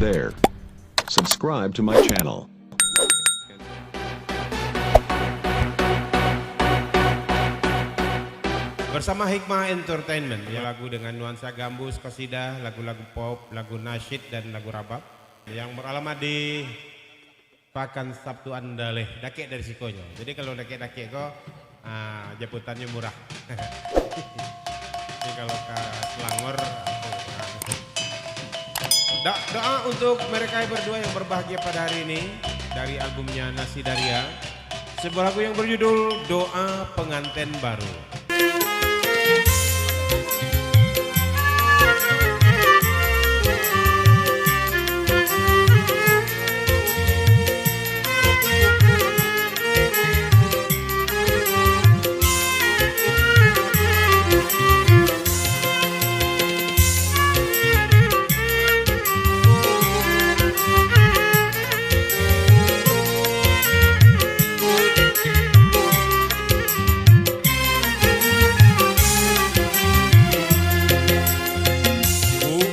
there. Subscribe to my channel. Bersama Hikmah Entertainment, ya, lagu dengan nuansa gambus, qasidah, lagu-lagu pop, lagu nasyid dan lagu rabab yang beralamat di Pakan Sabtu Andaleh, Dakek dari Sikonya. Jadi kalau dakek-dakek kok jabutannya murah. Ini kalau ke Selangor doa untuk mereka berdua yang berbahagia pada hari ini dari albumnya Nasi Daria, sebuah lagu yang berjudul Doa Pengantin Baru.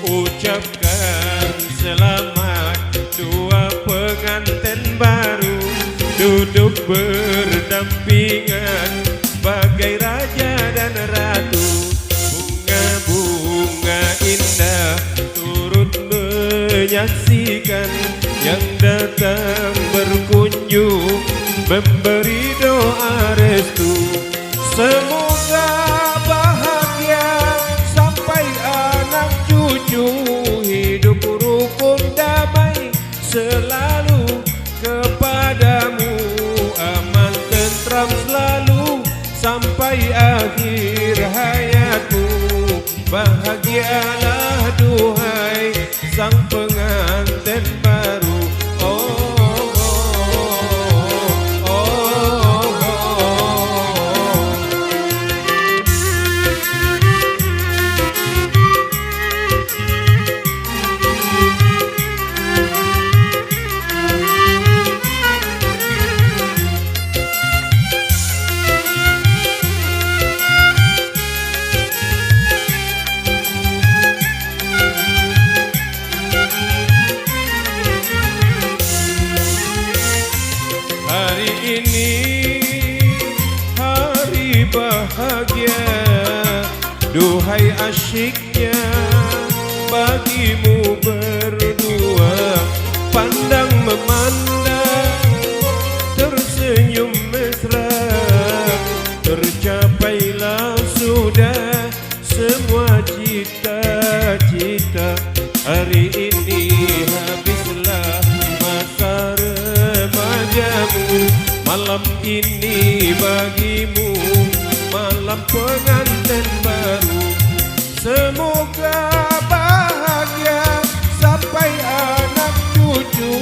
Ucapkan selamat dua pengantin baru, duduk berdampingan bagai raja dan ratu. Bunga-bunga indah turut menyaksikan yang datang berkunjung, memberi doa restu. Semoga bahagia sampai anak cucu, hidup rukun damai selalu kepadamu, aman tentram selalu sampai akhir hayatmu. Bahagialah duhai sang pengantin baru. Hari ini hari bahagia, duhai asyiknya bagimu berdua. Pandang memandang tersenyum mesra, tercapailah sudah semua cita-cita. Hari ini habislah masa remajamu, malam ini bagimu malam pengantin baru. Semoga bahagia sampai anak cucu,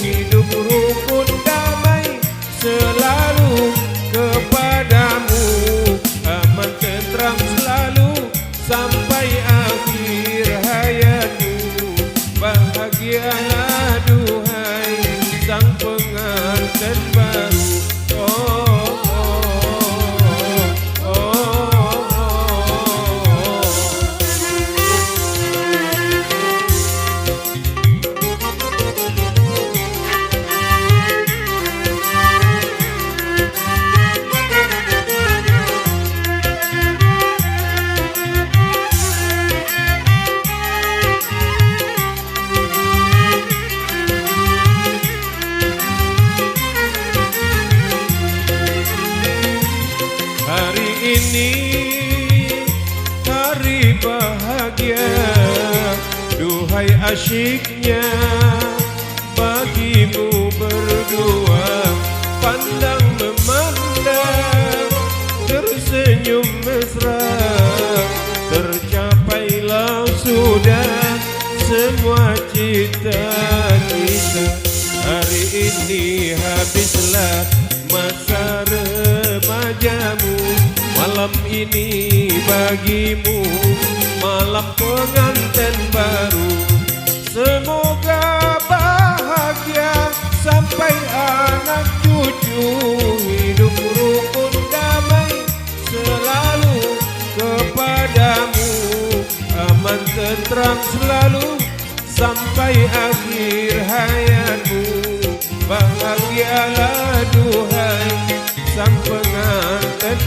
hidup rukun damai selalu kepadamu, aman tentram selalu sampai akhir hayatmu. Bahagialah duhai sang pengantin baru. Hari ini hari bahagia, duhai asyiknya bagimu berdua. Pandang memandang tersenyum mesra, tercapailah sudah semua cita-cita. Hari ini habislah masa remajamu, malam ini bagimu malam pengantin baru. Semoga bahagia sampai anak cucu, hidup rukun damai selalu kepadamu, aman tentram selalu sampai akhir hayatmu. Bahagialah duhai sang pengantin